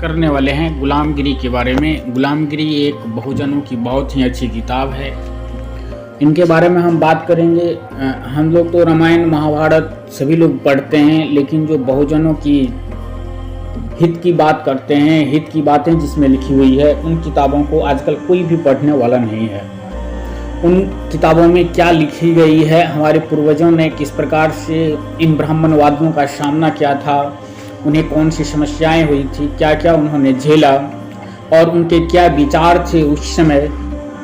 करने वाले हैं गुलामगिरी के बारे में। गुलामगिरी एक बहुजनों की बहुत ही अच्छी किताब है। इनके बारे में हम बात करेंगे। हम लोग तो रामायण महाभारत सभी लोग पढ़ते हैं, लेकिन जो बहुजनों की हित की बात करते हैं, हित की बातें जिसमें लिखी हुई है, उन किताबों को आजकल कोई भी पढ़ने वाला नहीं है। उन किताबों में क्या लिखी गई है, हमारे पूर्वजों ने किस प्रकार से इन ब्राह्मणवादियों का सामना किया था, उन्हें कौन सी समस्याएं हुई थी, क्या क्या उन्होंने झेला और उनके क्या विचार थे उस समय,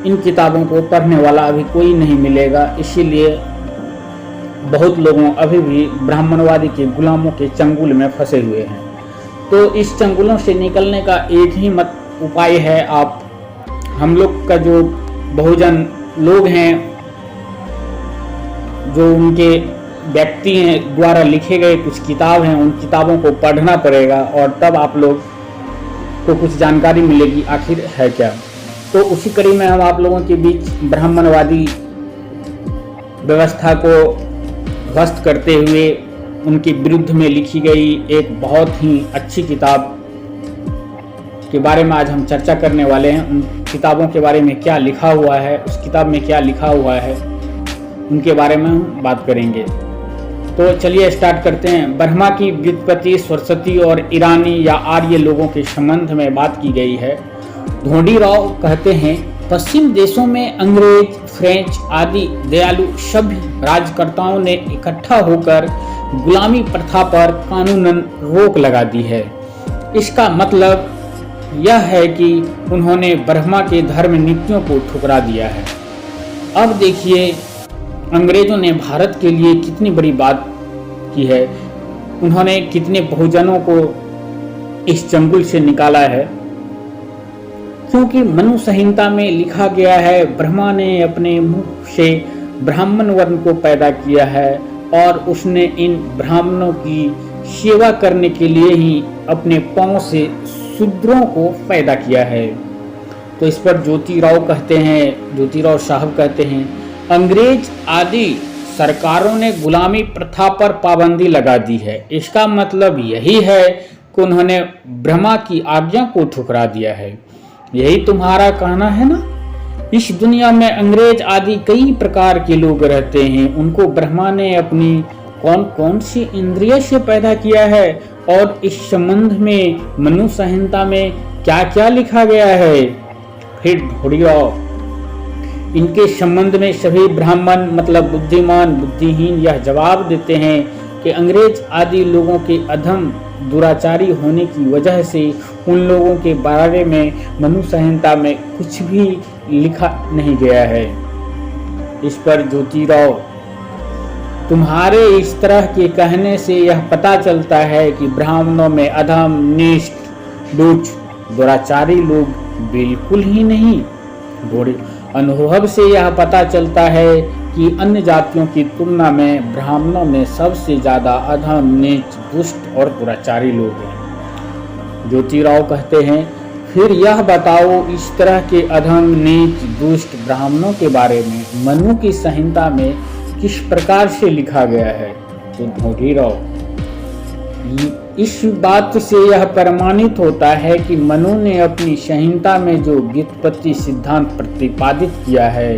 इन किताबों को पढ़ने वाला अभी कोई नहीं मिलेगा। इसीलिए बहुत लोगों अभी भी ब्राह्मणवादी के गुलामों के चंगुल में फंसे हुए हैं। तो इस चंगुलों से निकलने का एक ही उपाय है, आप हम लोग का जो बहुजन लोग हैं, जो उनके व्यक्ति हैं द्वारा लिखे गए कुछ किताब हैं, उन किताबों को पढ़ना पड़ेगा और तब आप लोग को कुछ जानकारी मिलेगी आखिर है क्या। तो उसी कड़ी में हम आप लोगों के बीच ब्राह्मणवादी व्यवस्था को ध्वस्त करते हुए उनके विरुद्ध में लिखी गई एक बहुत ही अच्छी किताब के बारे में आज हम चर्चा करने वाले हैं। उन किताबों के बारे में क्या लिखा हुआ है, उस किताब में क्या लिखा हुआ है, उनके बारे में हम बात करेंगे। तो चलिए स्टार्ट करते हैं। ब्रह्मा की व्युत्पत्ति सरस्वती और ईरानी या आर्य लोगों के संबंध में बात की गई है। ढोंडीराव कहते हैं, पश्चिम देशों में अंग्रेज, फ्रेंच आदि दयालु सभ्य राजकर्ताओं ने इकट्ठा होकर गुलामी प्रथा पर कानूनन रोक लगा दी है। इसका मतलब यह है कि उन्होंने ब्रह्मा के धर्म नीतियों को ठुकरा दिया है। अब देखिए अंग्रेजों ने भारत के लिए कितनी बड़ी बात की है, उन्होंने कितने बहुजनों को इस चंगुल से निकाला है। क्योंकि मनु संहिता में लिखा गया है, ब्रह्मा ने अपने मुख से ब्राह्मण वर्ण को पैदा किया है और उसने इन ब्राह्मणों की सेवा करने के लिए ही अपने पांव से शूद्रों को पैदा किया है। तो इस पर ज्योतिराव साहब कहते हैं, अंग्रेज आदि सरकारों ने गुलामी प्रथा पर पाबंदी लगा दी है। इसका मतलब यही है कि उन्होंने ब्रह्मा की आज्ञा को ठुकरा दिया है। यही तुम्हारा कहना है ना। इस दुनिया में अंग्रेज आदि कई प्रकार के लोग रहते हैं, उनको ब्रह्मा ने अपनी कौन कौन सी इंद्रिय से पैदा किया है और इस संबंध में मनु संहिता में क्या क्या लिखा गया है। फिर ढोंडीराव इनके संबंध में सभी ब्राह्मण मतलब बुद्धिमान बुद्धिहीन यह जवाब देते हैं कि अंग्रेज आदि लोगों के अधम दुराचारी होने की वजह से उन लोगों के बारे में मनु संहिता में कुछ भी लिखा नहीं गया है। इस पर ज्योतिराव, तुम्हारे इस तरह के कहने से यह पता चलता है कि ब्राह्मणों में अधम निष्ठ दुष्ट दुराचारी लोग बिल्कुल ही नहीं। अनुभव से यह पता चलता है कि अन्य जातियों की तुलना में ब्राह्मणों में सबसे ज्यादा अधम नीच दुष्ट और दुराचारी लोग हैं। ज्योतिराव कहते हैं, फिर यह बताओ इस तरह के अधम नीच दुष्ट ब्राह्मणों के बारे में मनु की संहिता में किस प्रकार से लिखा गया है। तो ढोंडीराव, इस बात से यह प्रमाणित होता है कि मनु ने अपनी संहिता में जो व्युत्पत्ति सिद्धांत प्रतिपादित किया है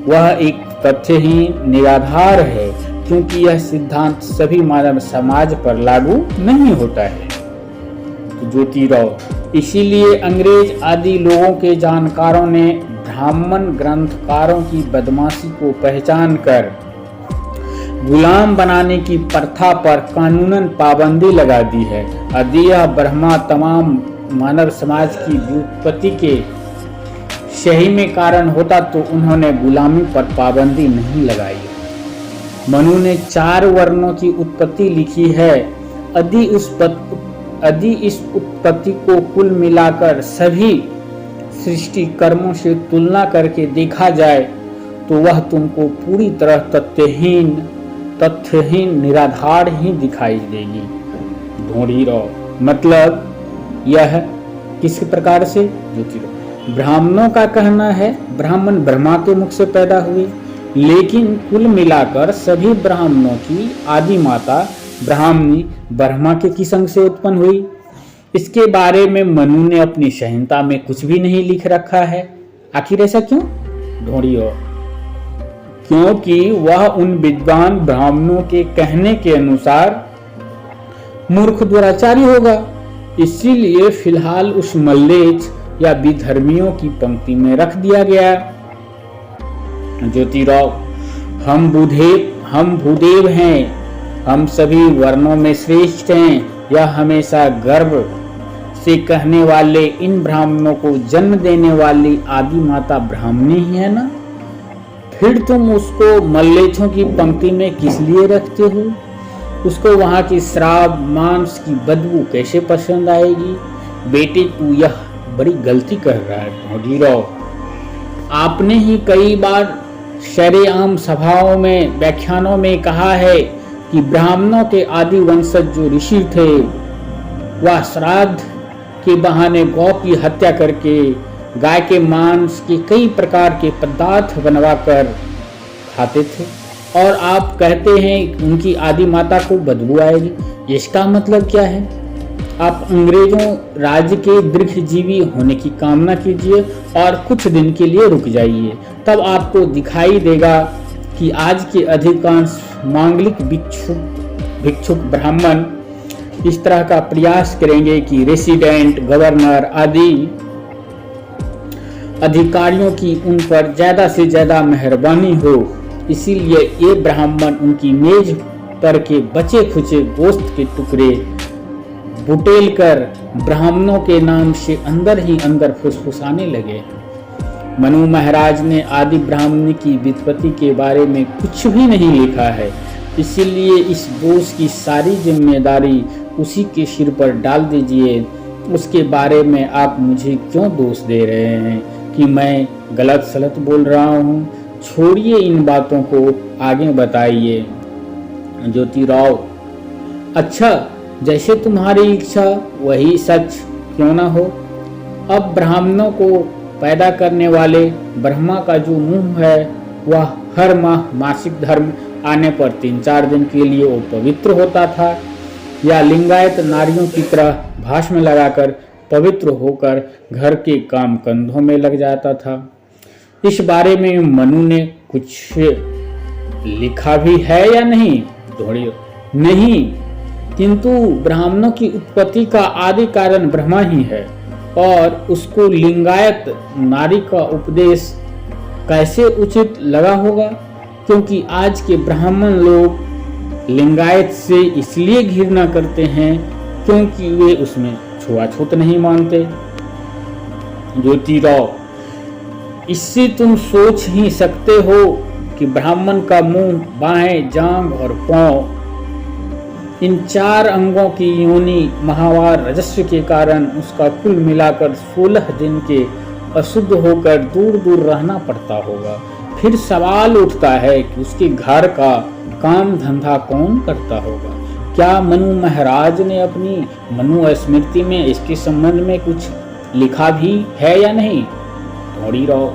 वह एक तथ्यहीन निराधार है, क्योंकि यह सिद्धांत सभी मानव समाज पर लागू नहीं होता है। तो ज्योतिराव, इसीलिए अंग्रेज आदि लोगों के जानकारों ने ब्राह्मण ग्रंथकारों की बदमाशी को पहचान कर गुलाम बनाने की प्रथा पर कानूनन पाबंदी लगा दी है। यदि यह ब्रह्मा तमाम मानव समाज की व्युत्पत्ति के सही में कारण होता तो उन्होंने गुलामी पर पाबंदी नहीं लगाई। मनु ने 4 वर्णों की उत्पत्ति लिखी है। यदि इस उत्पत्ति को कुल मिलाकर सभी सृष्टि कर्मों से तुलना करके देखा जाए तो वह तुमको पूरी तरह तथ्यहीन निराधार ही दिखाई देगी। ढोंडीराव, मतलब यह किस प्रकार से। ज्योतिराव, ब्राह्मणों का कहना है ब्राह्मण ब्रह्मा के मुख से पैदा हुए, लेकिन कुल मिलाकर सभी ब्राह्मणों की आदि माता ब्राह्मणी ब्रह्मा के किसंग से उत्पन्न हुई। इसके बारे में मनु ने अपनी संहिता में कुछ भी नहीं लिख रखा है। आखिर ऐसा क्यों? ढूंढियो। क्योंकि वह उन विद्वान ब्राह्मणों के कहने के अनुसार मूर्ख दुराचारी होगा, इसीलिए फिलहाल उस मल्लेच्छ या विधर्मियों की पंक्ति में रख दिया गया। ज्योतिराव, हम भूदेव हैं, हम सभी वर्णों में श्रेष्ठ हैं, यह हमेशा गर्व से कहने वाले इन ब्राह्मणों को जन्म देने वाली आदि माता ब्राह्मणी ही है ना? फिर तुम उसको मल्लेच्छों की पंक्ति में किस लिए रखते हो? उसको वहां की श्राप मांस की बदबू कैसे पसंद आएगी? बेटे, तू यह बड़ी गलती कर रहा है ढोंढीराव। आपने ही कई बार शरेआम सभाओं में, व्याख्यानों में कहा है कि ब्राह्मणों के आदि वंशज जो ऋषि थे वह श्राद्ध के बहाने गौ की हत्या करके गाय के मांस के कई प्रकार के पदार्थ बनवाकर खाते थे, और आप कहते हैं उनकी आदि माता को बदबू आएगी। इसका मतलब क्या है? आप अंग्रेजों राज्य के दीर्घजीवी होने की कामना कीजिए और कुछ दिन के लिए रुक जाइए, तब आपको दिखाई देगा कि आज के अधिकांश मांगलिक भिक्षुक ब्राह्मण इस तरह का प्रयास करेंगे कि रेसिडेंट, गवर्नर आदि अधिकारियों की उन पर ज्यादा से ज्यादा मेहरबानी हो, इसीलिए ये ब्राह्मण उनकी मेज पर के बचे खुचे गोश्त के टुकड़े बुटेल कर ब्राह्मणों के नाम से अंदर ही अंदर फुसफुसाने लगे। मनु महाराज ने आदि ब्राह्मण की व्युत्पत्ति के बारे में कुछ भी नहीं लिखा है, इसीलिए इस दोष की सारी जिम्मेदारी उसी के सिर पर डाल दीजिए। उसके बारे में आप मुझे क्यों दोष दे रहे हैं कि मैं गलत सलत बोल रहा हूँ? छोड़िए इन बातों को, आगे बताइए। ज्योतिराव, अच्छा, जैसे तुम्हारी इच्छा वही सच क्यों ना हो। अब ब्राह्मणों को पैदा करने वाले ब्रह्मा का जो मुंह है वह हर माह मासिक धर्म आने पर 3-4 दिन के लिए वो पवित्र होता था, या लिंगायत नारियों की तरह भाष्म लगाकर पवित्र होकर घर के काम कंधों में लग जाता था। इस बारे में मनु ने कुछ लिखा भी है या नहीं? नहीं, किंतु ब्राह्मणों की उत्पत्ति का आदि कारण ब्रह्मा ही है, और उसको लिंगायत नारी का उपदेश कैसे उचित लगा होगा? क्योंकि आज के ब्राह्मण लोग लिंगायत से इसलिए घृणा करते हैं क्योंकि वे उसमें छुआछूत नहीं मानते। ज्योतिराव, इससे तुम सोच ही सकते हो कि ब्राह्मण का मुंह, बाहें, जांघ और पांव, इन 4 अंगों की योनि महावार रजस्व के कारण उसका कुल मिलाकर 16 दिन के अशुद्ध होकर दूर दूर रहना पड़ता होगा। फिर सवाल उठता है कि उसके घर का काम धंधा कौन करता होगा? क्या मनु महाराज ने अपनी मनु स्मृति में इसके संबंध में कुछ लिखा भी है या नहीं? ढोंढीराव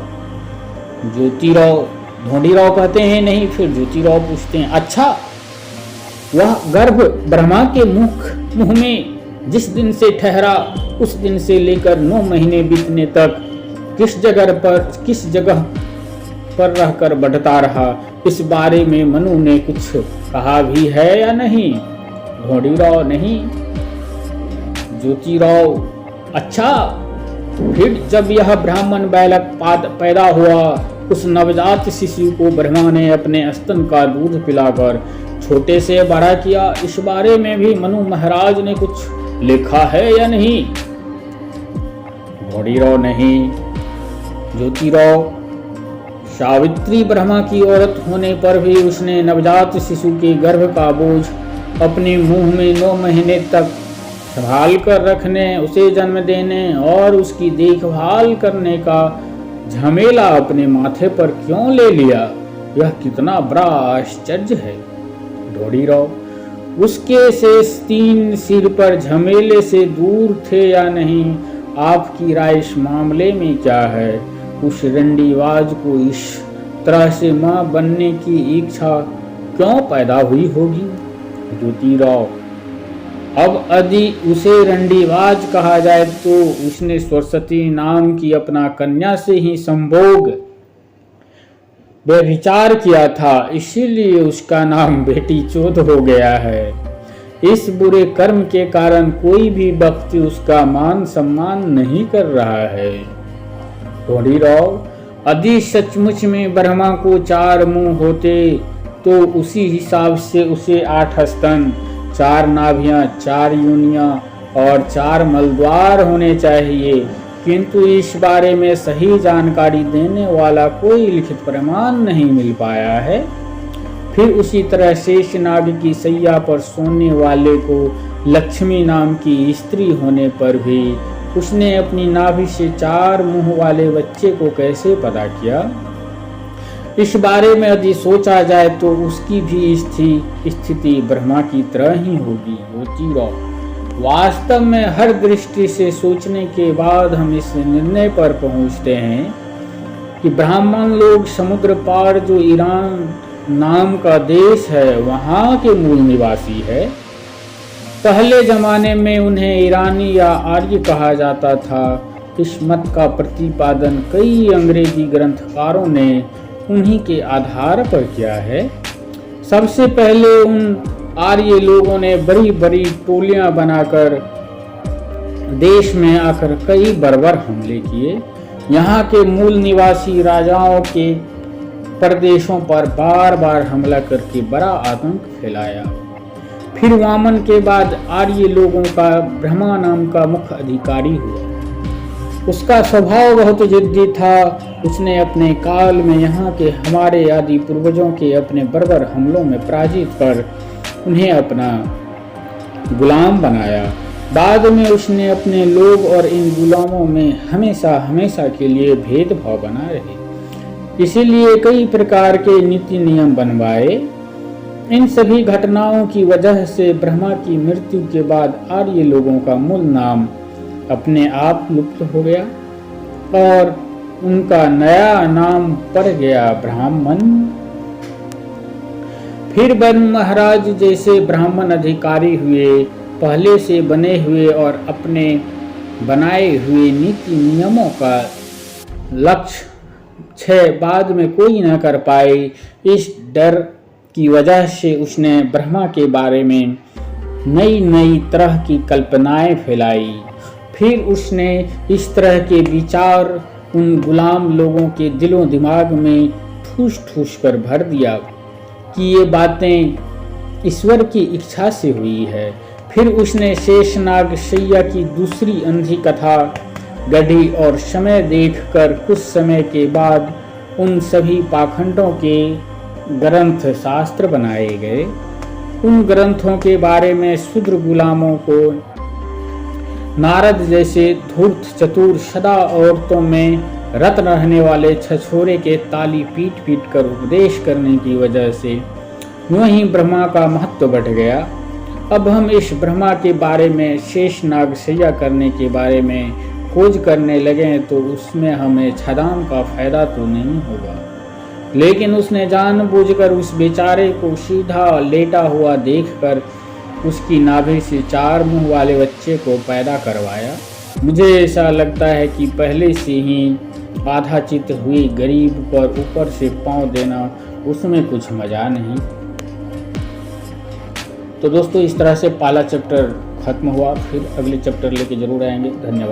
कहते हैं नहीं। फिर ज्योतिराव पूछते हैं, अच्छा, वह गर्भ ब्रह्मा के मुंह में जिस दिन से ठहरा उस दिन से लेकर 9 महीने बीतने तक किस जगह पर रहकर बढ़ता रहा, इस बारे में मनु ने कुछ कहा भी है या नहीं? ढोंढीराव, नहीं। ज्योतिराव, अच्छा, फिर जब यह ब्राह्मण बालक पैदा हुआ, उस नवजात शिशु को ब्रह्मा ने अपने स्तन का दूध पिलाकर छोटे से बड़ा किया, इस बारे में भी मनु महाराज ने कुछ लिखा है या नहीं? ढोंढीराव, नहीं। ज्योतिराव, सावित्री ब्रह्मा की औरत होने पर भी उसने नवजात शिशु के गर्भ का बोझ अपने मुंह में 9 महीने तक संभाल कर रखने, उसे जन्म देने और उसकी देखभाल करने का झमेला अपने माथे पर क्यों ले लिया? यह कितना बड़ा आश्चर्य है। ढोंढीराव, उसके शेष 3 सिर पर झमेले से दूर थे या नहीं? आपकी राय इस मामले में क्या है? उस रंडीबाज को इस तरह से मां बनने की इच्छा क्यों पैदा हुई होगी? ज्योतिराव, अब यदि उसे रंडीबाज कहा जाए तो उसने सरस्वती नाम की अपना कन्या से ही संभोग व्यभिचार किया था, इसीलिए उसका नाम बेटी चोद हो गया है। इस बुरे कर्म के कारण कोई भी व्यक्ति उसका मान सम्मान नहीं कर रहा है। ढोंढीराव, यदि सचमुच में ब्रह्मा को 4 मुंह होते तो उसी हिसाब से उसे 8 स्तन, 4 नाभियां, 4 योनियां और 4 मलद्वार होने चाहिए, किंतु इस बारे में सही जानकारी देने वाला कोई लिखित प्रमाण नहीं मिल पाया है। फिर उसी तरह शेषनाग की सैया पर सोने वाले को लक्ष्मी नाम की स्त्री होने पर भी उसने अपनी नाभि से 4 मुंह वाले बच्चे को कैसे पैदा किया? इस बारे में यदि सोचा जाए तो उसकी भी स्थिति ब्रह्मा की तरह ही होगी। ज्योतिराव, वास्तव में हर दृष्टि से सोचने के बाद हम इस निर्णय पर पहुंचते हैं कि ब्राह्मण लोग समुद्र पार जो ईरान नाम का देश है वहाँ के मूल निवासी है। पहले जमाने में उन्हें ईरानी या आर्य कहा जाता था। इस मत का प्रतिपादन कई अंग्रेजी ग्रंथकारों ने उन्हीं के आधार पर किया है। सबसे पहले उन आर्य लोगों ने बड़ी बड़ी टोलियां बनाकर देश में आकर कई बर्बर हमले किए। यहाँ के मूल निवासी राजाओं के प्रदेशों पर बार बार हमला करके बड़ा आतंक फैलाया। फिर वामन के बाद आर्य लोगों का ब्रह्मा नाम का मुख्य अधिकारी हुआ। उसका स्वभाव बहुत जिद्दी था। उसने अपने काल में यहाँ के हमारे आदि पूर्वजों के अपने बर्बर हमलों में पराजित कर उन्हें अपना गुलाम बनाया। बाद में उसने अपने लोग और इन गुलामों में हमेशा हमेशा के लिए भेदभाव बना रहे, इसीलिए कई प्रकार के नीति नियम बनवाए। इन सभी घटनाओं की वजह से ब्रह्मा की मृत्यु के बाद आर्य लोगों का मूल नाम अपने आप लुप्त हो गया और उनका नया नाम पड़ गया ब्राह्मण। फिर ब्रह्म महाराज जैसे ब्राह्मण अधिकारी हुए, पहले से बने हुए और अपने बनाए हुए नीति नियमों का लक्ष्य बाद में कोई न कर पाए। इस डर की वजह से उसने ब्रह्मा के बारे में नई नई तरह की कल्पनाएं फैलाई। फिर उसने इस तरह के विचार उन गुलाम लोगों के दिलों दिमाग में ठूस ठूस कर भर दिया कि ये बातें ईश्वर की इच्छा से हुई है। फिर उसने शेषनाग सैया की दूसरी अंधी कथा गढ़ी और समय देखकर कुछ समय के बाद उन सभी पाखंडों के ग्रंथ शास्त्र बनाए गए। उन ग्रंथों के बारे में शूद्र गुलामों को नारद जैसे धूर्त चतुर सदा औरतों में रत रहने वाले छछोरे के ताली पीट पीट कर उपदेश करने की वजह से यूं ही ब्रह्मा का महत्व बढ़ गया। अब हम इस ब्रह्मा के बारे में शेषनाग सैया करने के बारे में खोज करने लगे तो उसमें हमें छदाम का फायदा तो नहीं होगा, लेकिन उसने जानबूझकर उस बेचारे को सीधा लेटा हुआ देखकर उसकी नाभि से 4 मुंह वाले बच्चे को पैदा करवाया। मुझे ऐसा लगता है कि पहले से ही आधा चित्त हुई गरीब पर ऊपर से पांव देना उसमें कुछ मजा नहीं। तो दोस्तों इस तरह से पहला चैप्टर खत्म हुआ। फिर अगले चैप्टर लेके जरूर आएंगे। धन्यवाद।